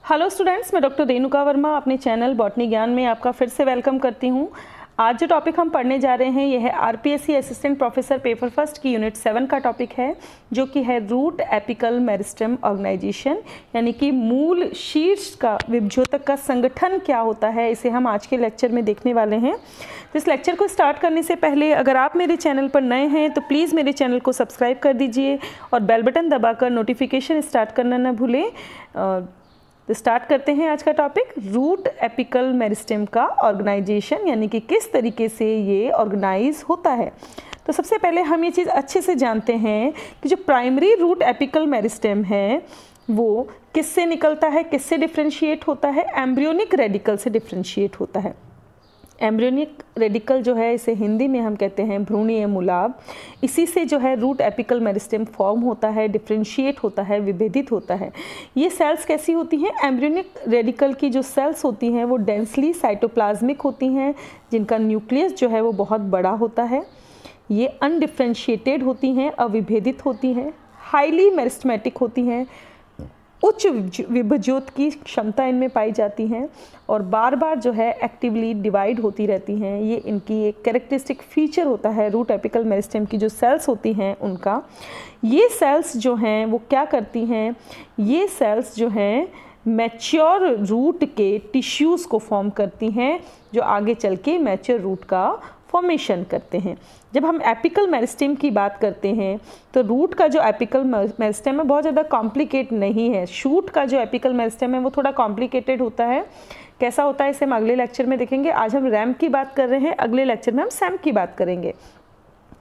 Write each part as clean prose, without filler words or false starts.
Hello students, मैं doctor Renuka Verma अपने channel botany ज्ञान में आपका फिर से वेलकम करती हूँ। आज जो टॉपिक हम पढ़ने जा रहे हैं यह है RPSC assistant professor paper first की यूनिट 7 का टॉपिक है, जो कि है रूट एपिकल मेरिस्टेम ऑर्गेनाइजेशन, यानी कि मूल शीर्ष का विभज्योतक का संगठन क्या होता है। इसे हम आज के लेक्चर में देखने वाले हैं। तो इस लेक्चर को स्टार्ट करने से पहले अगर आप मेरे चैनल पर नए हैं तो प्लीज़ मेरे चैनल को सब्सक्राइब कर दीजिए और बेल बटन दबाकर नोटिफिकेशन स्टार्ट करना न भूलें। तो स्टार्ट करते हैं आज का टॉपिक, रूट एपिकल मेरिस्टेम का ऑर्गेनाइजेशन, यानी कि किस तरीके से ये ऑर्गेनाइज होता है। तो सबसे पहले हम ये चीज़ अच्छे से जानते हैं कि जो प्राइमरी रूट एपिकल मेरिस्टेम है वो किससे निकलता है, किससे डिफ्रेंशिएट होता है, एम्ब्रियोनिक रेडिकल से डिफ्रेंशिएट होता है। एम्ब्रियोनिक रेडिकल जो है इसे हिंदी में हम कहते हैं भ्रूणीय मूलाभ। इसी से जो है रूट एपिकल मेरिस्टेम फॉर्म होता है, डिफ्रेंशिएट होता है, विभेदित होता है। ये सेल्स कैसी होती हैं? एम्ब्रियोनिक रेडिकल की जो सेल्स होती हैं वो डेंसली साइटोप्लाज्मिक होती हैं, जिनका न्यूक्लियस जो है वो बहुत बड़ा होता है। ये अनडिफ्रेंशिएटेड होती हैं, अविभेदित होती हैं, हाईली मेरिस्टेमेटिक होती हैं, उच्च विभज्योत की क्षमता इनमें पाई जाती हैं और बार बार जो है एक्टिवली डिवाइड होती रहती हैं। ये इनकी एक कैरेक्टरिस्टिक फीचर होता है रूट एपिकल मेरिस्टेम की जो सेल्स होती हैं उनका। ये सेल्स जो हैं वो क्या करती हैं, ये सेल्स जो हैं मैच्योर रूट के टिश्यूज़ को फॉर्म करती हैं, जो आगे चल के मैच्योर रूट का फॉर्मेशन करते हैं। जब हम एपिकल मेरिस्टेम की बात करते हैं तो रूट का जो एपिकल मेरिस्टेम है बहुत ज़्यादा कॉम्प्लिकेट नहीं है। शूट का जो एपिकल मेरिस्टेम है वो थोड़ा कॉम्प्लिकेटेड होता है। कैसा होता है इसे हम अगले लेक्चर में देखेंगे। आज हम रैम की बात कर रहे हैं, अगले लेक्चर में हम सैम की बात करेंगे।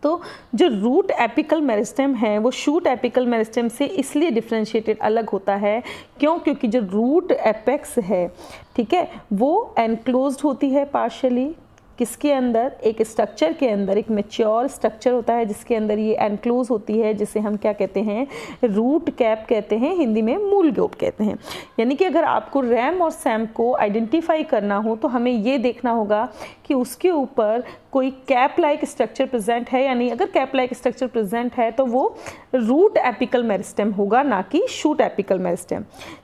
तो जो रूट एपिकल मेरिस्टेम है वो शूट एपिकल मेरिस्टेम से इसलिए डिफ्रेंशिएटेड अलग होता है क्योंकि जो रूट एपेक्स है, ठीक है, वो एनक्लोज्ड होती है पार्शियली। किसके अंदर? एक स्ट्रक्चर के अंदर, एक मैच्योर स्ट्रक्चर होता है जिसके अंदर ये एनक्लोज होती है, जिसे हम क्या कहते हैं? रूट कैप कहते हैं, हिंदी में मूल ग्योट कहते हैं। यानी कि अगर आपको रैम और सैम को आइडेंटिफाई करना हो तो हमें ये देखना होगा कि उसके ऊपर कोई कैप लाइक स्ट्रक्चर प्रेजेंट है या नहीं। अगर कैप लाइक स्ट्रक्चर प्रेजेंट है तो वो रूट एपिकल मेरिस्टेम होगा, ना कि शूट एपिकल मेरिस्टेम।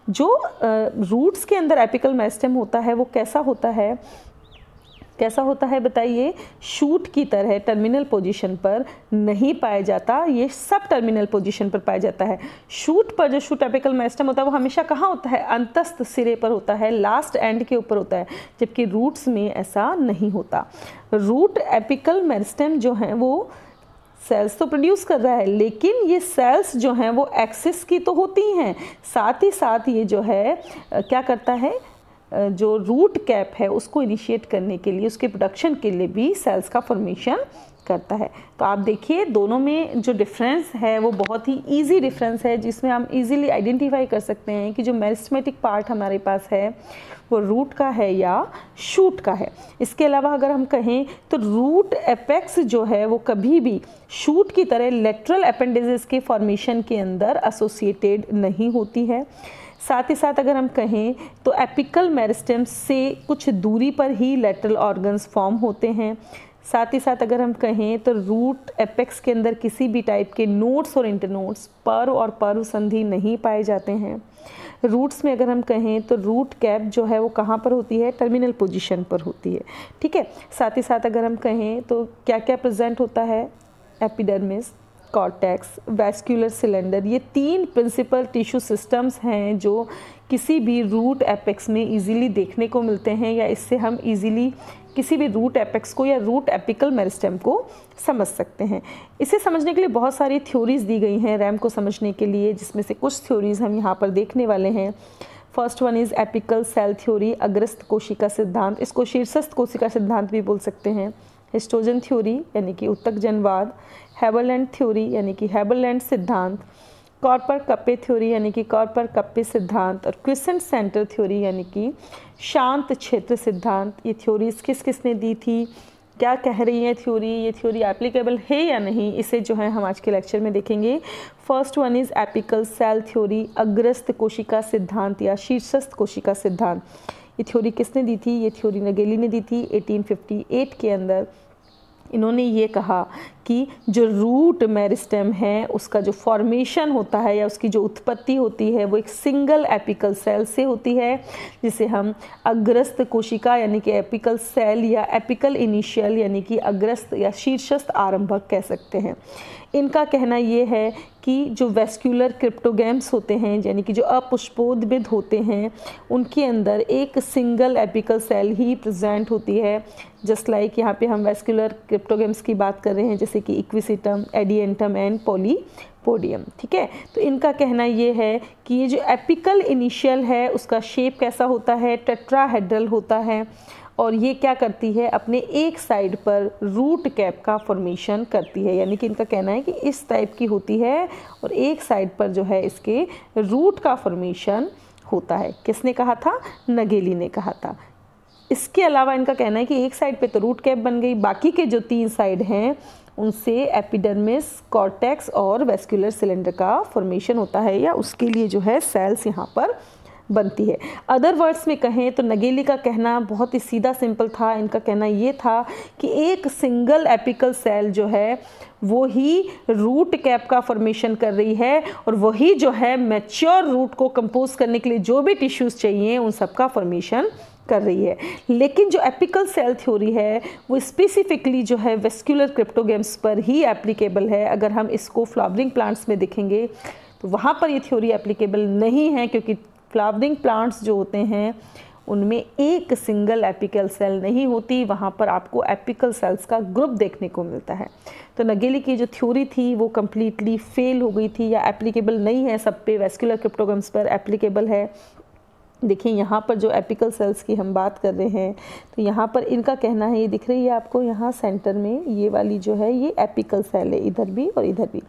जो रूट्स के अंदर एपिकल मेरिस्टेम होता है वो कैसा होता है, कैसा होता है बताइए? शूट की तरह टर्मिनल पोजीशन पर नहीं पाया जाता, ये सब टर्मिनल पोजीशन पर पाया जाता है। शूट पर जो शूट एपिकल मेरिस्टेम होता है वो हमेशा कहाँ होता है? अंतस्थ सिरे पर होता है, लास्ट एंड के ऊपर होता है, जबकि रूट्स में ऐसा नहीं होता। रूट एपिकल मेरिस्टेम जो है वो सेल्स तो प्रोड्यूस कर रहा है, लेकिन ये सेल्स जो हैं वो एक्सिस की तो होती हैं, साथ ही साथ ये जो है क्या करता है, जो रूट कैप है उसको इनिशिएट करने के लिए, उसके प्रोडक्शन के लिए भी सेल्स का फॉर्मेशन करता है। तो आप देखिए दोनों में जो डिफरेंस है वो बहुत ही इजी डिफरेंस है, जिसमें हम इजीली आइडेंटिफाई कर सकते हैं कि जो मेरिस्टेमेटिक पार्ट हमारे पास है वो रूट का है या शूट का है। इसके अलावा अगर हम कहें तो रूट एपेक्स जो है वो कभी भी शूट की तरह लेटरल अपेंडेजेस के फॉर्मेशन के अंदर एसोसिएटेड नहीं होती है। साथ ही साथ अगर हम कहें तो एपिकल मेरिस्टेम से कुछ दूरी पर ही लेटरल ऑर्गन्स फॉर्म होते हैं। साथ ही साथ अगर हम कहें तो रूट एपेक्स के अंदर किसी भी टाइप के नोड्स और इंटरनोड्स, पर्व और पर्व संधि नहीं पाए जाते हैं। रूट्स में अगर हम कहें तो रूट कैप जो है वो कहाँ पर होती है? टर्मिनल पोजीशन पर होती है, ठीक है। साथ ही साथ अगर हम कहें तो क्या क्या प्रेजेंट होता है? एपिडर्मिस, कॉर्टेक्स, वैस्कुलर सिलेंडर, ये 3 प्रिंसिपल टिश्यू सिस्टम्स हैं जो किसी भी रूट एपेक्स में इजीली देखने को मिलते हैं, या इससे हम इजीली किसी भी रूट एपेक्स को या रूट एपिकल मेरिस्टेम को समझ सकते हैं। इसे समझने के लिए बहुत सारी थ्योरीज दी गई हैं रैम को समझने के लिए, जिसमें से कुछ थ्योरीज हम यहाँ पर देखने वाले हैं। First one is apical cell theory, अग्रस्त कोशिका सिद्धांत, इसको शीर्षस्थ कोशिका सिद्धांत भी बोल सकते हैं। हिस्टोजन थ्योरी यानी कि उत्तक जनवाद, हेबरलैंड थ्योरी यानी कि हेबरलैंड सिद्धांत, कॉर्पर कप्पे थ्योरी यानी कि कॉर्पर कप्पे सिद्धांत, और क्विसेंट सेंटर थ्योरी यानी कि शांत क्षेत्र सिद्धांत। ये थ्योरीज किस किस ने दी थी, क्या कह रही है थ्योरी, ये थ्योरी एप्लीकेबल है या नहीं, इसे जो है हम आज के लेक्चर में देखेंगे। First one is apical cell theory, अग्रस्त कोशिका सिद्धांत या शीर्षस्थ कोशिका सिद्धांत। ये थ्योरी किसने दी थी? ये थ्योरी नगेली ने दी थी 1858 के अंदर। इन्होंने ये कहा कि जो रूट मेरिस्टेम है उसका जो फॉर्मेशन होता है या उसकी जो उत्पत्ति होती है वो एक सिंगल एपिकल सेल से होती है, जिसे हम अग्रस्त कोशिका यानी कि एपिकल सेल या एपिकल इनिशियल यानी कि अग्रस्त या शीर्षस्थ आरंभक कह सकते हैं। इनका कहना ये है कि जो वेस्कुलर क्रिप्टोगैम्स होते हैं यानी कि जो अपुष्पोद्भिद होते हैं उनके अंदर एक सिंगल एपिकल सेल ही प्रेजेंट होती है। जस्ट लाइक यहाँ पे हम वेस्कुलर क्रिप्टोगैम्स की बात कर रहे हैं जैसे कि इक्विसिटम, एडिएंटम एंड पॉलीपोडियम। ठीक है, तो इनका कहना ये है कि ये जो एपिकल इनिशियल है उसका शेप कैसा होता है, टेट्राहेड्रल होता है और ये क्या करती है, अपने एक साइड पर रूट कैप का फॉर्मेशन करती है। यानी कि इनका कहना है कि इस टाइप की होती है और एक साइड पर जो है इसके रूट का फॉर्मेशन होता है। किसने कहा था? नगेली ने कहा था। इसके अलावा इनका कहना है कि एक साइड पे तो रूट कैप बन गई, बाकी के जो 3 साइड हैं उनसे एपिडर्मिस, कॉर्टेक्स और वेस्कुलर सिलेंडर का फॉर्मेशन होता है या उसके लिए जो है सेल्स यहाँ पर बनती है। अदर वर्ड्स में कहें तो नगेली का कहना बहुत ही सीधा सिंपल था। इनका कहना ये था कि एक सिंगल एपिकल सेल जो है वो ही रूट कैप का फॉर्मेशन कर रही है और वही जो है मैच्योर रूट को कंपोज करने के लिए जो भी टिश्यूज़ चाहिए उन सब का फॉर्मेशन कर रही है। लेकिन जो एपिकल सेल थ्योरी है वो स्पेसिफिकली जो है वेस्कुलर क्रिप्टोगैम्स पर ही एप्लीकेबल है। अगर हम इसको फ्लावरिंग प्लांट्स में देखेंगे तो वहाँ पर ये थ्योरी एप्लीकेबल नहीं है, क्योंकि फ्लावरिंग प्लांट्स जो होते हैं उनमें एक सिंगल एपिकल सेल नहीं होती, वहाँ पर आपको एपिकल सेल्स का ग्रुप देखने को मिलता है। तो नगेली की जो थ्योरी थी वो कम्प्लीटली फेल हो गई थी या एप्लीकेबल नहीं है सब पे, वेस्कुलर क्रिप्टोगम्स पर एप्लीकेबल है। देखिए यहाँ पर जो एपिकल सेल्स की हम बात कर रहे हैं तो यहाँ पर इनका कहना है, ये दिख रही है आपको यहाँ सेंटर में, ये वाली जो है ये एपिकल सेल है, इधर भी और इधर भी।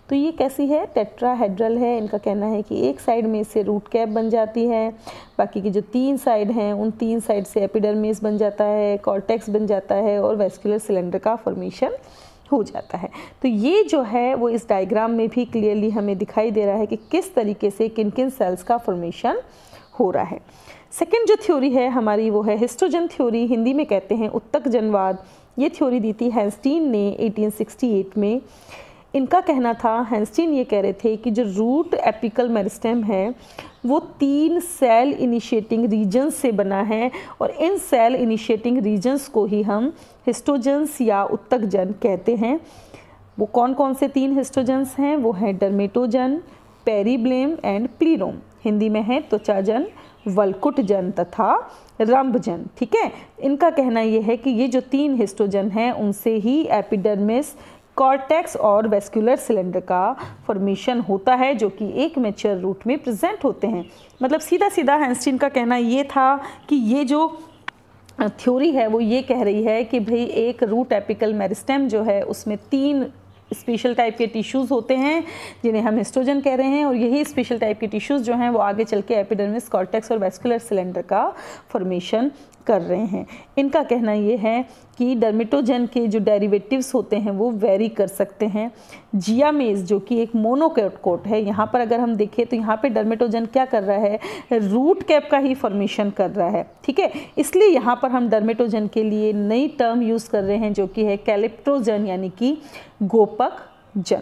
तो ये कैसी है? टेट्राहेड्रल है। इनका कहना है कि एक साइड में से रूट कैप बन जाती है, बाकी की जो 3 साइड हैं उन 3 साइड से एपिडर्मिस बन जाता है, कॉर्टेक्स बन जाता है और वेस्कुलर सिलेंडर का फॉर्मेशन हो जाता है। तो ये जो है वो इस डायग्राम में भी क्लियरली हमें दिखाई दे रहा है कि किस तरीके से किन किन सेल्स का फॉर्मेशन हो रहा है। सेकेंड जो थ्योरी है हमारी वो है हिस्टोजन थ्योरी, हिंदी में कहते हैं उत्तक जनवाद। ये थ्योरी दी थी हैंस्टीन ने 1868 में। इनका कहना था, हैंस्टीन ये कह रहे थे कि जो रूट एपिकल मेरिस्टेम है वो 3 सेल इनिशिएटिंग रीजन्स से बना है और इन सेल इनिशिएटिंग रीजन्स को ही हम हिस्टोजन्स या उत्तकजन कहते हैं। वो कौन कौन से 3 हिस्टोजन्स हैं? वो हैं डर्मेटोजन, पेरीब्लेम एंड प्लीरोम। हिंदी में है त्वचाजन, वल्कुटजन तथा रंभजन। ठीक है, इनका कहना यह है कि ये जो 3 हिस्टोजन हैं उनसे ही एपिडर्मिस, कॉर्टेक्स और वेस्कुलर सिलेंडर का फॉर्मेशन होता है, जो कि एक मैच्योर रूट में प्रेजेंट होते हैं। मतलब सीधा सीधा हैंस्टीन का कहना ये था कि ये जो थ्योरी है वो ये कह रही है कि भाई एक रूट एपिकल मेरिस्टेम जो है उसमें 3 स्पेशल टाइप के टिश्यूज़ होते हैं जिन्हें हम हिस्टोजन कह रहे हैं और यही स्पेशल टाइप के टिश्यूज़ जो हैं वो आगे चल के एपिडर्मिस, कॉर्टेक्स और वेस्कुलर सिलेंडर का फॉर्मेशन कर रहे हैं। इनका कहना ये है कि डर्मेटोजन के जो डेरिवेटिव्स होते हैं वो वेरी कर सकते हैं। जियामेज जो कि एक मोनोकोट है, यहाँ पर अगर हम देखें तो यहाँ पे डर्मेटोजन क्या कर रहा है? रूट कैप का ही फॉर्मेशन कर रहा है। ठीक है, इसलिए यहाँ पर हम डर्मेटोजन के लिए नई टर्म यूज़ कर रहे हैं जो कि है कैलिप्टोजन यानी कि गोपक जन।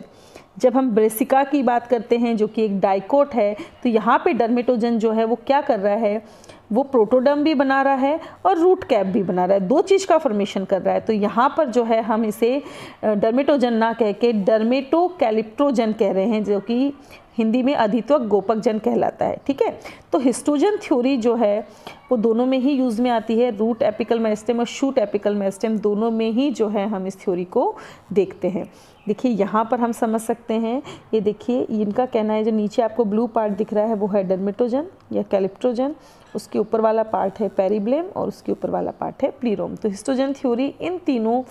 जब हम ब्रेसिका की बात करते हैं जो कि एक डाइकोट है, तो यहाँ पे डर्मेटोजन जो है वो क्या कर रहा है? वो प्रोटोडर्म भी बना रहा है और रूट कैप भी बना रहा है, 2 चीज़ का फॉर्मेशन कर रहा है। तो यहाँ पर जो है हम इसे डर्मेटोजन ना कह के डर्मेटोकैलिप्टोजन कह रहे हैं, जो कि हिंदी में अधित्वक गोपकजन कहलाता है। ठीक है, तो हिस्टोजन थ्योरी जो है वो दोनों में ही यूज़ में आती है, रूट एपिकल मेरिस्टेम और शूट एपिकल मेरिस्टेम दोनों में ही जो है हम इस थ्योरी को देखते हैं। देखिए यहाँ पर हम समझ सकते हैं, ये देखिए इनका कहना है जो नीचे आपको ब्लू पार्ट दिख रहा है वो है डर्मेटोजन या कैलिप्टोजन, उसके ऊपर वाला पार्ट है पेरीब्लेम और उसके ऊपर वाला पार्ट है प्लीरोम। तो हिस्टोजन थ्योरी इन तीनों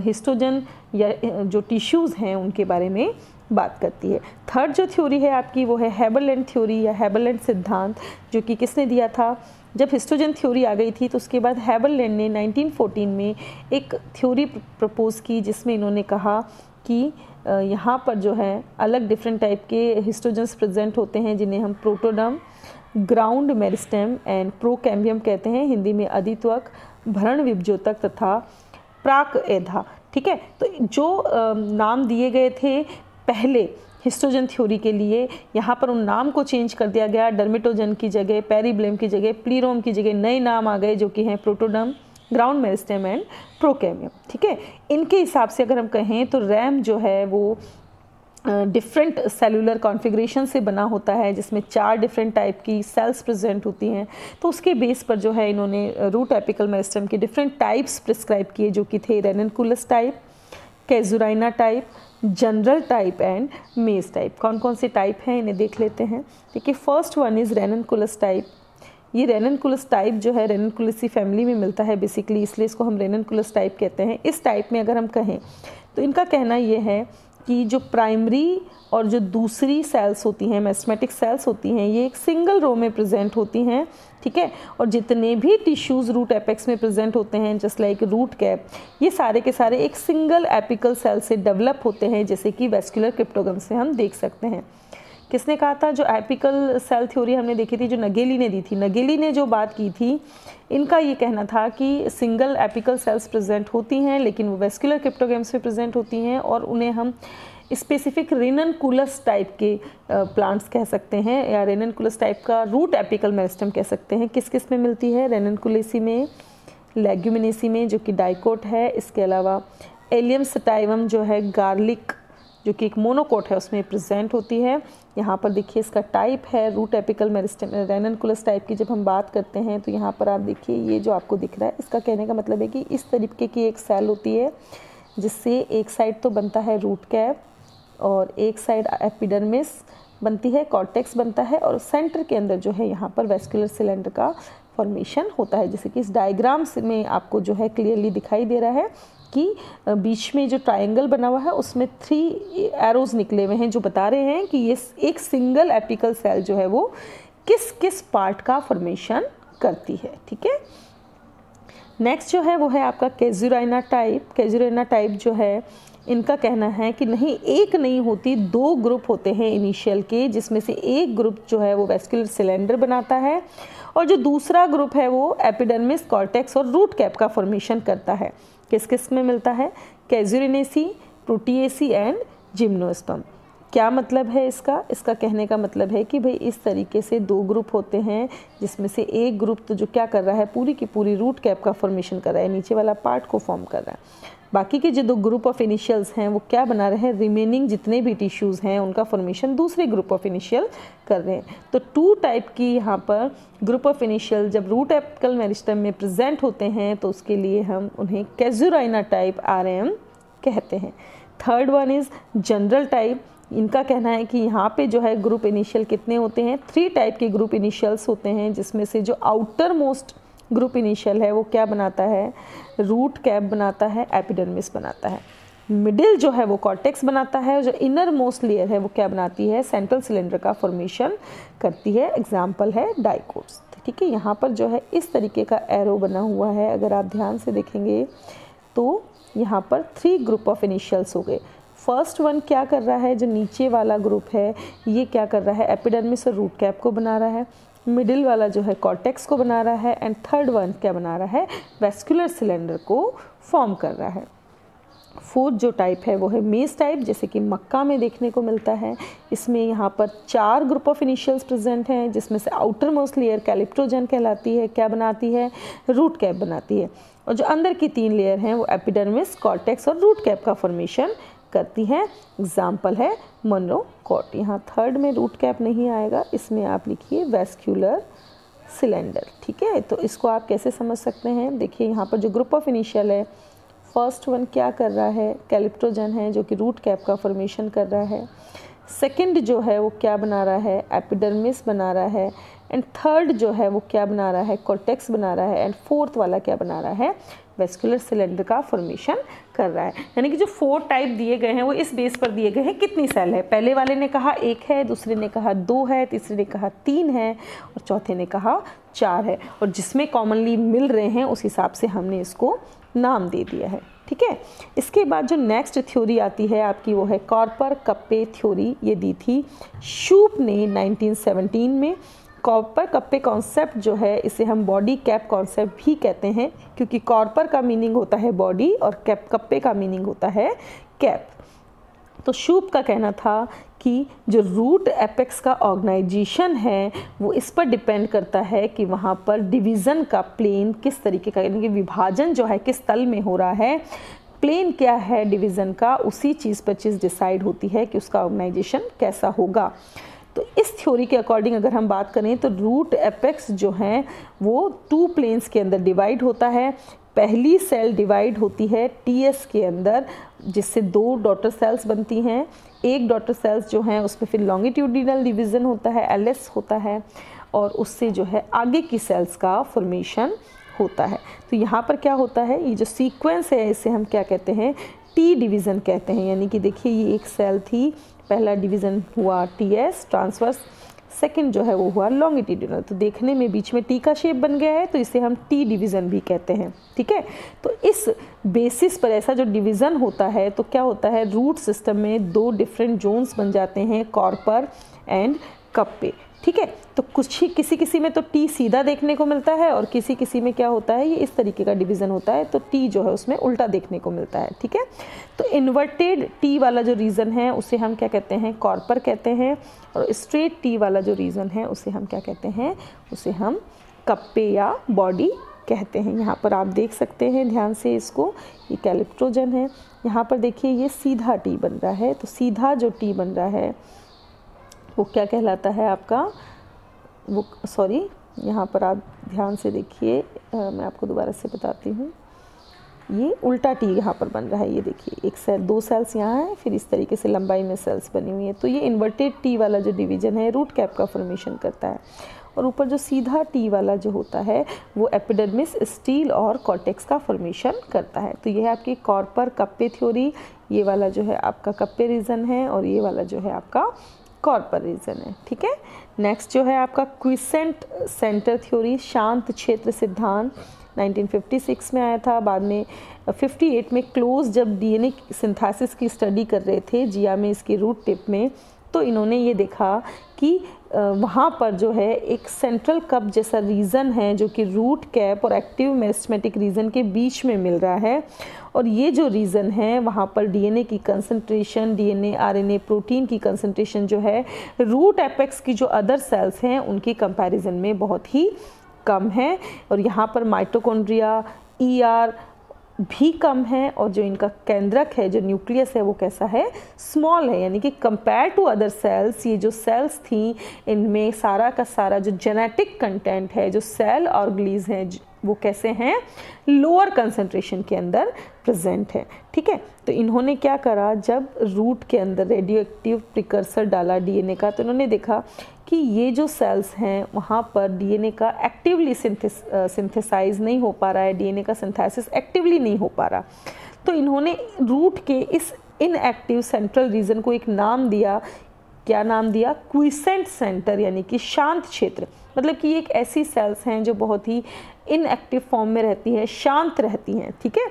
हिस्टोजन या जो टिश्यूज़ हैं उनके बारे में बात करती है। थर्ड जो थ्योरी है आपकी वो है हैबरलैंड थ्योरी या हैबरलैंड सिद्धांत, जो कि किसने दिया था? जब हिस्टोजन थ्योरी आ गई थी तो उसके बाद हैबरलैंड ने 1914 में एक थ्योरी प्रपोज की जिसमें इन्होंने कहा कि यहाँ पर जो है अलग डिफरेंट टाइप के हिस्टोजन्स प्रेजेंट होते हैं जिन्हें हम protoderm, ground meristem and procambium कहते हैं, हिंदी में अधित्वक, भरण विभजोतक तथा प्राक एधा। ठीक है। तो जो नाम दिए गए थे पहले हिस्टोजन थ्योरी के लिए, यहाँ पर उन नाम को चेंज कर दिया गया। डर्मेटोजन की जगह पेरिब्लेम की जगह प्लीरोम की जगह नए नाम आ गए जो कि हैं protoderm, ground meristem and procambium, ठीक है। इनके हिसाब से अगर हम कहें तो रैम जो है वो डिफरेंट सेलुलर कॉन्फ़िगरेशन से बना होता है, जिसमें 4 डिफरेंट टाइप की सेल्स प्रेजेंट होती हैं। तो उसके बेस पर जो है इन्होंने रूट एपिकल मेरिस्टेम के डिफरेंट टाइप्स प्रिस्क्राइब किए, जो कि थे ranunculus type, casuarina type, general type and maize type. कौन कौन से टाइप हैं इन्हें देख लेते हैं। देखिए, फर्स्ट वन इज़ रेननकुलस टाइप। ये रेननकुलस टाइप जो है रेननकुलेसी फैमिली में मिलता है बेसिकली, इसलिए इसको हम रेननकुलस टाइप कहते हैं। इस टाइप में अगर हम कहें तो इनका कहना ये है कि जो प्राइमरी और जो दूसरी सेल्स होती हैं, मेरिस्टेमेटिक सेल्स होती हैं, ये एक सिंगल रो में प्रेजेंट होती हैं, ठीक है। और जितने भी टिश्यूज़ रूट एपेक्स में प्रेजेंट होते हैं, जस्ट लाइक रूट कैप, ये सारे के सारे एक सिंगल एपिकल सेल से डेवलप होते हैं, जैसे कि वेस्कुलर क्रिप्टोगम से हम देख सकते हैं। किसने कहा था? जो एपिकल सेल थ्योरी हमने देखी थी, जो नगेली ने दी थी, नगेली ने जो बात की थी, इनका ये कहना था कि सिंगल एपिकल सेल्स प्रेजेंट होती हैं, लेकिन वो वेस्कुलर क्रिप्टोगम्स में प्रेजेंट होती हैं, और उन्हें हम स्पेसिफिक रेननकुलस टाइप के प्लांट्स कह सकते हैं, या रेननकुलस टाइप का रूट एपिकल मेरिस्टेम कह सकते हैं। किस किस में मिलती है? रेननकुलेसी में, लेग्यूमिनेसी में जो कि डाइकोट है, इसके अलावा एलियम सटाइवम जो है गार्लिक जो कि एक मोनोकोट है उसमें प्रेजेंट होती है। यहाँ पर देखिए इसका टाइप है रूट एपिकल मेरिस्टेम रेननकुलस टाइप की। जब हम बात करते हैं तो यहाँ पर आप देखिए ये जो आपको दिख रहा है, इसका कहने का मतलब है कि इस तरीके की एक सेल होती है जिससे एक साइड तो बनता है रूट कैप और एक साइड एपिडर्मिस बनती है, कॉर्टेक्स बनता है, और सेंटर के अंदर जो है यहाँ पर वेस्कुलर सिलेंडर का फॉर्मेशन होता है। जैसे कि इस डायग्राम में आपको जो है क्लियरली दिखाई दे रहा है कि बीच में जो ट्रायंगल बना हुआ है उसमें 3 एरोज निकले हुए हैं, जो बता रहे हैं कि ये एक सिंगल एपिकल सेल जो है वो किस किस पार्ट का फॉर्मेशन करती है, ठीक है। नेक्स्ट जो है वो है आपका कैजुराइना टाइप। कैजुराइना टाइप जो है, इनका कहना है कि नहीं, एक नहीं होती, 2 ग्रुप होते हैं इनिशियल के, जिसमें से एक ग्रुप जो है वो वेस्कुलर सिलेंडर बनाता है और जो दूसरा ग्रुप है वो एपिडर्मिस, कॉर्टेक्स और रूट कैप का फॉर्मेशन करता है। किस किस में मिलता है? कैजुरिनेसी, प्रोटिएसी एंड जिम्नोस्पर्म। क्या मतलब है इसका? इसका कहने का मतलब है कि भाई इस तरीके से 2 ग्रुप होते हैं, जिसमें से एक ग्रुप तो जो क्या कर रहा है, पूरी की पूरी रूट कैप का फॉर्मेशन कर रहा है, नीचे वाला पार्ट को फॉर्म कर रहा है। बाकी के जो 2 ग्रुप ऑफ इनिशियल्स हैं वो क्या बना रहे हैं? रिमेनिंग जितने भी टिश्यूज़ हैं उनका फॉर्मेशन दूसरे ग्रुप ऑफ इनिशियल कर रहे हैं। तो 2 टाइप की यहाँ पर ग्रुप ऑफ इनिशियल जब रूट एपिकल मेरिस्टेम में प्रेजेंट होते हैं तो उसके लिए हम उन्हें कैजुराइना टाइप RM कहते हैं। Third one is general type. इनका कहना है कि यहाँ पे जो है ग्रुप इनिशियल कितने होते हैं? 3 टाइप के ग्रुप इनिशियल्स होते हैं, जिसमें से जो आउटर मोस्ट ग्रुप इनिशियल है वो क्या बनाता है? रूट कैप बनाता है, एपिडर्मिस बनाता है। मिडिल जो है वो कॉर्टेक्स बनाता है, और जो इनर मोस्ट लेयर है वो क्या बनाती है? सेंट्रल सिलेंडर का फॉर्मेशन करती है। एग्जाम्पल है डाइकोट्स, ठीक है। यहाँ पर जो है इस तरीके का एरो बना हुआ है, अगर आप ध्यान से देखेंगे तो यहाँ पर 3 ग्रुप ऑफ इनिशियल्स हो गए। फर्स्ट वन क्या कर रहा है? जो नीचे वाला ग्रुप है ये क्या कर रहा है? एपिडर्मिस और रूट कैप को बना रहा है। मिडिल वाला जो है कॉर्टेक्स को बना रहा है, एंड थर्ड वन क्या बना रहा है? वेस्कुलर सिलेंडर को फॉर्म कर रहा है। फोर्थ जो टाइप है वो है मेज टाइप, जैसे कि मक्का में देखने को मिलता है। इसमें यहाँ पर 4 ग्रुप ऑफ इनिशियल्स प्रेजेंट हैं, जिसमें से आउटर मोस्ट लेयर कैलिप्टोजन कहलाती है, क्या बनाती है? रूट कैप बनाती है। और जो अंदर की 3 लेयर हैं वो एपिडर्मिस, कॉर्टेक्स और रूट कैप का फॉर्मेशन करती हैं। एग्जाम्पल है मोनोकोट। यहाँ थर्ड में रूट कैप नहीं आएगा, इसमें आप लिखिए वेस्कुलर सिलेंडर, ठीक है। तो इसको आप कैसे समझ सकते हैं? देखिए यहाँ पर जो ग्रुप ऑफ इनिशियल है, फर्स्ट वन क्या कर रहा है? कैलिप्टोजन है जो कि रूट कैप का फॉर्मेशन कर रहा है। सेकंड जो है वो क्या बना रहा है? एपिडर्मिस बना रहा है। एंड थर्ड जो है वो क्या बना रहा है? कॉर्टेक्स बना रहा है। एंड फोर्थ वाला क्या बना रहा है? वेस्कुलर सिलेंडर का फॉर्मेशन कर रहा है। यानी कि जो 4 टाइप दिए गए हैं वो इस बेस पर दिए गए हैं कितनी सेल है। पहले वाले ने कहा 1 है, दूसरे ने कहा 2 है, तीसरे ने कहा 3 है और चौथे ने कहा 4 है। और जिसमें कॉमनली मिल रहे हैं उस हिसाब से हमने इसको नाम दे दिया है, ठीक है। इसके बाद जो नेक्स्ट थ्योरी आती है आपकी वो है कॉर्पर कप्पे थ्योरी। ये दी थी शूप ने 1917 में। कॉपर कप्पे कॉन्सेप्ट जो है इसे हम बॉडी कैप कॉन्सेप्ट भी कहते हैं, क्योंकि कॉपर का मीनिंग होता है बॉडी और कप्पे का मीनिंग होता है कैप। तो शूप का कहना था कि जो रूट एपेक्स का ऑर्गेनाइजेशन है वो इस पर डिपेंड करता है कि वहाँ पर डिवीज़न का प्लेन किस तरीके का, यानी कि विभाजन जो है किस तल में हो रहा है, प्लेन क्या है डिवीज़न का, उसी चीज़ पर चीज़ डिसाइड होती है कि उसका ऑर्गेनाइजेशन कैसा होगा। तो इस थ्योरी के अकॉर्डिंग अगर हम बात करें तो रूट एपेक्स जो हैं वो 2 प्लेन्स के अंदर डिवाइड होता है। पहली सेल डिवाइड होती है टीएस के अंदर, जिससे 2 डॉटर सेल्स बनती हैं। एक डॉटर सेल्स जो हैं उसमें फिर लॉन्गिट्यूडिनल डिवीज़न होता है, एलएस होता है, और उससे जो है आगे की सेल्स का फॉर्मेशन होता है। तो यहाँ पर क्या होता है, ये जो सीक्वेंस है इसे हम क्या कहते हैं, टी डिवीज़न कहते हैं। यानी कि देखिए ये एक सेल थी, पहला डिवीज़न हुआ टीएस ट्रांसवर्स, सेकंड जो है वो हुआ लॉन्गिट्यूडिनल। तो देखने में बीच में टी का शेप बन गया है, तो इसे हम टी डिवीज़न भी कहते हैं। ठीक है, तो इस बेसिस पर ऐसा जो डिवीज़न होता है तो क्या होता है, रूट सिस्टम में 2 डिफरेंट जोन्स बन जाते हैं, कॉर्पर एंड कप्पे। ठीक है, तो कुछ ही किसी में तो टी सीधा देखने को मिलता है और किसी में क्या होता है, ये इस तरीके का डिवीज़न होता है, तो टी जो है उसमें उल्टा देखने को मिलता है। ठीक है, तो इन्वर्टेड टी वाला जो रीज़न है उसे हम क्या कहते हैं, कॉर्पर कहते हैं, और स्ट्रेट टी वाला जो रीज़न है उसे हम क्या कहते हैं, उसे हम कप्पे या बॉडी कहते हैं। यहाँ पर आप देख सकते हैं ध्यान से इसको, ये कैलिप्ट्रोजन है। यहाँ पर देखिए ये सीधा टी बन रहा है, तो सीधा जो टी बन रहा है वो क्या कहलाता है आपका, वो सॉरी यहाँ पर आप ध्यान से देखिए, मैं आपको दोबारा से बताती हूँ, ये उल्टा टी यहाँ पर बन रहा है। ये देखिए एक सेल, 2 सेल्स यहाँ है, फिर इस तरीके से लंबाई में सेल्स बनी हुई है। तो ये इन्वर्टेड टी वाला जो डिवीज़न है रूट कैप का फॉर्मेशन करता है, और ऊपर जो सीधा टी वाला जो होता है वो एपिडर्मिस, स्टील और कॉर्टेक्स का फॉर्मेशन करता है। तो ये है आपकी कॉर्पर कप्पे थ्योरी, ये वाला जो है आपका कप्पे रीजन है, और ये वाला जो है आपका कॉर्पर रीजन है। ठीक है, नेक्स्ट जो है आपका क्विसेंट सेंटर थ्योरी, शांत क्षेत्र सिद्धांत 1956 में आया था। बाद में 58 में क्लोज जब डीएनए सिंथेसिस की स्टडी कर रहे थे जिया में, इसकी रूट टिप में, तो इन्होंने ये देखा कि वहाँ पर जो है एक सेंट्रल कप जैसा रीजन है जो कि रूट कैप और एक्टिव मेरिस्टेमेटिक रीजन के बीच में मिल रहा है, और ये जो रीजन है वहाँ पर डीएनए की कंसंट्रेशन, डीएनए आरएनए प्रोटीन की कंसंट्रेशन जो है रूट एपेक्स की जो अदर सेल्स हैं उनकी कंपैरिजन में बहुत ही कम है, और यहाँ पर माइटोकॉन्ड्रिया, ईआर भी कम है, और जो इनका केंद्रक है, जो न्यूक्लियस है, वो कैसा है, स्मॉल है। यानी कि कंपेयर टू अदर सेल्स, ये जो सेल्स थी इनमें सारा का सारा जो जेनेटिक कंटेंट है, जो सेल ऑर्गेनीज हैं, वो कैसे हैं, लोअर कंसंट्रेशन के अंदर प्रेजेंट है। ठीक है, तो इन्होंने क्या करा, जब रूट के अंदर रेडियो एक्टिव प्रिकर्सर डाला डीएनए का, तो इन्होंने देखा कि ये जो सेल्स हैं वहाँ पर डीएनए का एक्टिवली सिंथेसाइज नहीं हो पा रहा है, डीएनए का सिंथेसिस एक्टिवली नहीं हो पा रहा। तो इन्होंने रूट के इस इनएक्टिव सेंट्रल रीजन को एक नाम दिया, क्या नाम दिया, क्विसेंट सेंटर, यानी कि शांत क्षेत्र। मतलब कि एक ऐसी सेल्स हैं जो बहुत ही इनएक्टिव फॉर्म में रहती है, शांत रहती हैं। ठीक है,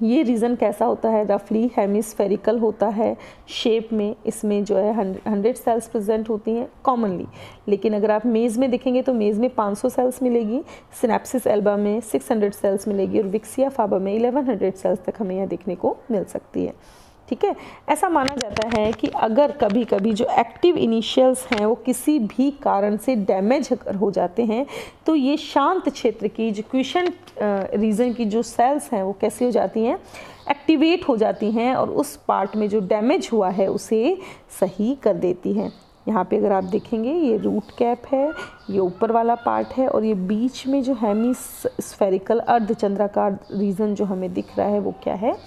ये रीजन कैसा होता है, रफली हेमिस्फेरिकल होता है शेप में, इसमें जो है 100 सेल्स प्रेजेंट होती हैं कॉमनली। लेकिन अगर आप मेज में देखेंगे तो मेज में 500 सेल्स मिलेगी, सिनेप्सिस एल्बा में 600 सेल्स मिलेगी, और विक्सिया फाबा में 1100 सेल्स तक हमें यह देखने को मिल सकती है। ठीक है, ऐसा माना जाता है कि अगर कभी कभी जो एक्टिव इनिशियल्स हैं वो किसी भी कारण से डैमेज हो जाते हैं, तो ये शांत क्षेत्र की जो क्विसेंट रीजन की जो सेल्स हैं वो कैसी हो जाती हैं, एक्टिवेट हो जाती हैं, और उस पार्ट में जो डैमेज हुआ है उसे सही कर देती हैं। यहाँ पे अगर आप देखेंगे ये रूट कैप है, ये ऊपर वाला पार्ट है, और ये बीच में जो हेमिस्फेरिकल अर्धचंद्राकार रीजन जो हमें दिख रहा है वो क्या है,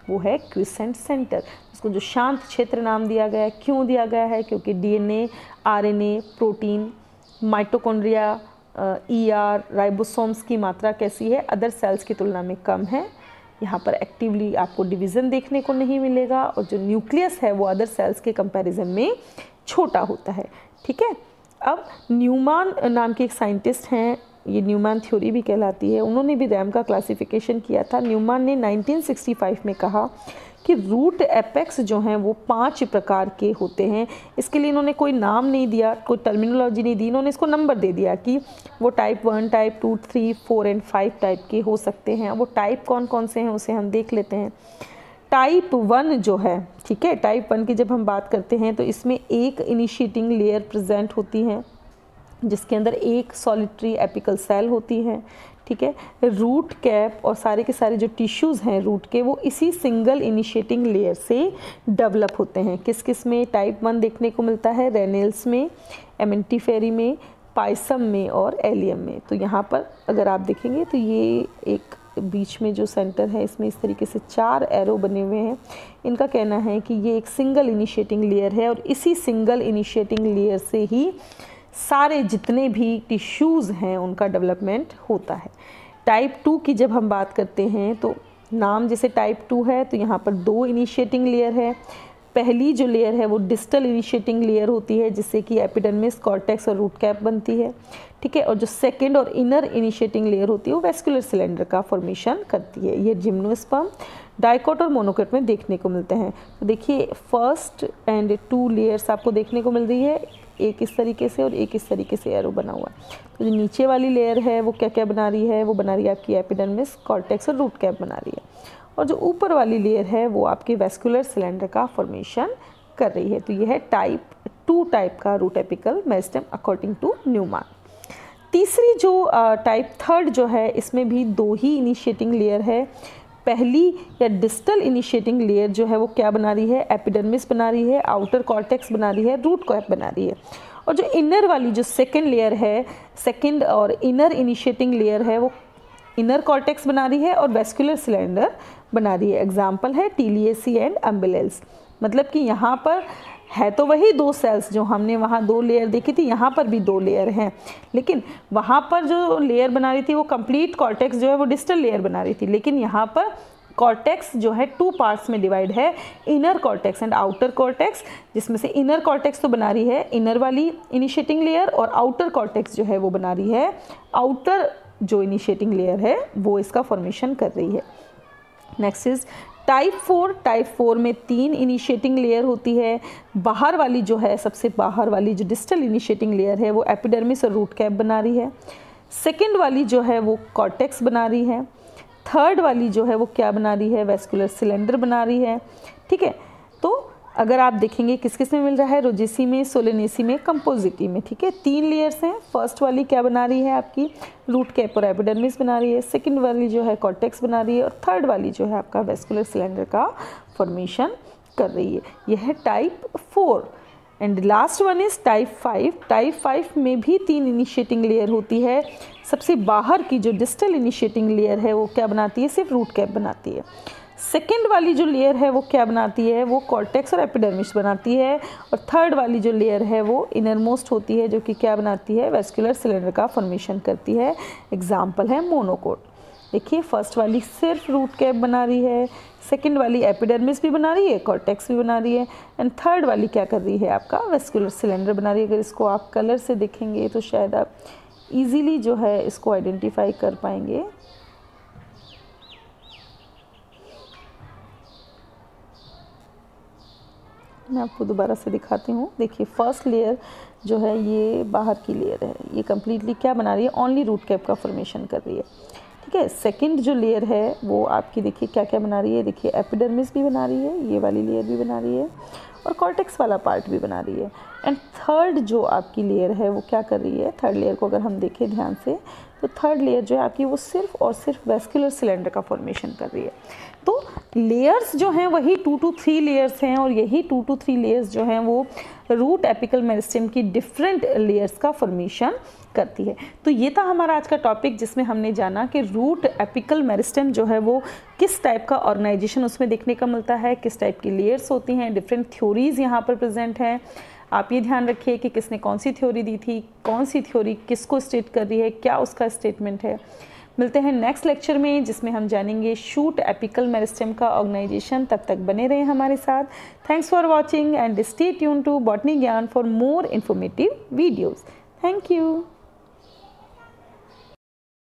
वो है क्विसेंट सेंटर। इसको जो शांत क्षेत्र नाम दिया गया है, क्यों दिया गया है, क्योंकि DNA, RNA, protein, mitochondria, ER, ribosomes की मात्रा कैसी है, अदर सेल्स की तुलना में कम है। यहाँ पर एक्टिवली आपको डिवीज़न देखने को नहीं मिलेगा, और जो न्यूक्लियस है वो अदर सेल्स के कंपैरिजन में छोटा होता है। ठीक है, अब न्यूमान नाम के एक साइंटिस्ट हैं, ये न्यूमैन थ्योरी भी कहलाती है, उन्होंने भी रैम का क्लासिफिकेशन किया था। न्यूमैन ने 1965 में कहा कि रूट एपेक्स जो हैं वो 5 प्रकार के होते हैं। इसके लिए इन्होंने कोई नाम नहीं दिया, कोई टर्मिनोलॉजी नहीं दी, इन्होंने इसको नंबर दे दिया कि वो टाइप 1, टाइप 2, 3, 4 एंड 5 टाइप के हो सकते हैं। वो टाइप कौन कौन से हैं उसे हम देख लेते हैं। टाइप 1 जो है, ठीक है, टाइप 1 की जब हम बात करते हैं तो इसमें एक इनिशिएटिंग लेयर प्रेजेंट होती है जिसके अंदर एक सॉलिटरी एपिकल सेल होती है, ठीक है। रूट कैप और सारे के सारे जो टिश्यूज़ हैं रूट के वो इसी सिंगल इनिशिएटिंग लेयर से डेवलप होते हैं। किस किस में टाइप 1 देखने को मिलता है? रेनेल्स में, एमेंटिफेरी में, पाइसम में और एलियम में। तो यहाँ पर अगर आप देखेंगे तो ये एक बीच में जो सेंटर है इसमें इस तरीके से 4 एरो बने हुए हैं। इनका कहना है कि ये एक सिंगल इनिशिएटिंग लेयर है और इसी सिंगल इनिशिएटिंग लेयर से ही सारे जितने भी टिश्यूज़ हैं उनका डेवलपमेंट होता है। टाइप 2 की जब हम बात करते हैं तो नाम जैसे टाइप 2 है तो यहाँ पर 2 इनिशिएटिंग लेयर है। पहली जो लेयर है वो डिस्टल इनिशिएटिंग लेयर होती है जिससे कि एपिडर्मिस, कॉर्टेक्स और रूट कैप बनती है, ठीक है। और जो सेकंड और इनर इनिशिएटिंग लेयर होती है वो वेस्कुलर सिलेंडर का फॉर्मेशन करती है। ये जिम्नोस्पर्म, डाइकोट और मोनोकोट में देखने को मिलते हैं। तो देखिए फर्स्ट एंड 2 लेयर्स आपको देखने को मिल रही है, एक इस तरीके से और एक इस तरीके से एरो बना हुआ है। तो जो नीचे वाली लेयर है वो क्या क्या बना रही है? वो बना रही है आपकी एपिडर्मिस, कॉर्टेक्स और रूट कैप बना रही है। और जो ऊपर वाली लेयर है वो आपकी वेस्कुलर सिलेंडर का फॉर्मेशन कर रही है। तो यह है टाइप 2 टाइप का root apical meristem according to Newman. तीसरी जो टाइप 3 जो है इसमें भी 2 ही इनिशिएटिंग लेयर है। पहली या डिस्टल इनिशिएटिंग लेयर जो है वो क्या बना रही है? एपिडर्मिस बना रही है, आउटर कॉर्टेक्स बना रही है, रूट कैप बना रही है। और जो इनर वाली जो सेकेंड लेयर है, सेकेंड और इनर इनिशिएटिंग लेयर है वो इनर कॉर्टेक्स बना रही है और वेस्कुलर सिलेंडर बना रही है। एग्जाम्पल है टीलिएसी एंड अम्बिलेल्स। मतलब कि यहाँ पर है तो वही 2 सेल्स जो हमने वहाँ 2 लेयर देखी थी, यहाँ पर भी 2 लेयर हैं, लेकिन वहाँ पर जो लेयर बना रही थी वो कंप्लीट कॉर्टेक्स जो है वो डिस्टल लेयर बना रही थी, लेकिन यहाँ पर कॉर्टेक्स जो है 2 पार्ट्स में डिवाइड है, inner cortex and outer cortex, जिसमें से इनर कॉर्टेक्स तो बना रही है इनर वाली इनिशिएटिंग लेयर और आउटर कॉर्टेक्स जो है वो बना रही है आउटर जो इनिशिएटिंग लेयर है वो इसका फॉर्मेशन कर रही है। Next is type 4। टाइप 4 में 3 इनिशिएटिंग लेयर होती है। बाहर वाली जो है, सबसे बाहर वाली जो डिस्टल इनिशिएटिंग लेयर है वो एपिडर्मिस और रूट कैप बना रही है। सेकेंड वाली जो है वो कॉर्टेक्स बना रही है। थर्ड वाली जो है वो क्या बना रही है? वेस्कुलर सिलेंडर बना रही है, ठीक है। तो अगर आप देखेंगे किस किस में मिल रहा है? रोजेसी में, सोलेनेसी में, कंपोजिटी में, ठीक है। 3 लेयर्स हैं। फर्स्ट वाली क्या बना रही है? आपकी रूट कैप और एपिडर्मिस बना रही है। सेकंड वाली जो है कॉर्टेक्स बना रही है और थर्ड वाली जो है आपका वेस्कुलर सिलेंडर का फॉर्मेशन कर रही है। यह है type 4 and last one is type 5। Type 5 में भी 3 इनिशिएटिंग लेयर होती है। सबसे बाहर की जो डिस्टल इनिशिएटिंग लेयर है वो क्या बनाती है? सिर्फ रूट कैप बनाती है। सेकेंड वाली जो लेयर है वो क्या बनाती है? वो कॉर्टेक्स और एपिडर्मिस बनाती है। और थर्ड वाली जो लेयर है वो इनर मोस्ट होती है जो कि क्या बनाती है? वेस्कुलर सिलेंडर का फॉर्मेशन करती है। एग्जाम्पल है मोनोकोट। देखिए फर्स्ट वाली सिर्फ रूट कैप बना रही है, सेकेंड वाली एपिडर्मिस भी बना रही है, कॉर्टेक्स भी बना रही है एंड थर्ड वाली क्या कर रही है? आपका वेस्कुलर सिलेंडर बना रही है। अगर इसको आप कलर से देखेंगे तो शायद आप ईजीली जो है इसको आइडेंटिफाई कर पाएंगे। मैं आपको दोबारा से दिखाती हूँ। देखिए फर्स्ट लेयर जो है ये बाहर की लेयर है, ये कम्प्लीटली क्या बना रही है? ओनली रूट कैप का फॉर्मेशन कर रही है, ठीक है। सेकंड जो लेयर है वो आपकी देखिए क्या क्या बना रही है? देखिए एपिडर्मिस भी बना रही है, ये वाली लेयर भी बना रही है और कॉर्टेक्स वाला पार्ट भी बना रही है। एंड थर्ड जो आपकी लेयर है वो क्या कर रही है? थर्ड लेयर को अगर हम देखें ध्यान से तो थर्ड लेयर जो है आपकी वो सिर्फ और सिर्फ वेस्कुलर सिलेंडर का फॉर्मेशन कर रही है। तो लेयर्स जो हैं वही 2 to 3 लेयर्स हैं और यही 2 to 3 लेयर्स जो हैं वो रूट एपिकल मेरिस्टेम की डिफरेंट लेयर्स का फॉर्मेशन करती है। तो ये था हमारा आज का टॉपिक जिसमें हमने जाना कि रूट एपिकल मेरिस्टेम जो है वो किस टाइप का ऑर्गेनाइजेशन उसमें देखने का मिलता है, किस टाइप की लेयर्स होती हैं, डिफरेंट थ्योरीज यहाँ पर प्रेजेंट हैं। आप ये ध्यान रखिए कि किसने कौन सी थ्योरी दी थी, कौन सी थ्योरी किसको स्टेट कर रही है, क्या उसका स्टेटमेंट है। मिलते हैं नेक्स्ट लेक्चर में जिसमें हम जानेंगे शूट एपिकल मेरिस्टेम का ऑर्गेनाइजेशन। तब तक बने रहें हमारे साथ। Thanks for watching and stay tune to botany Gyan for more informative videos. Thank you.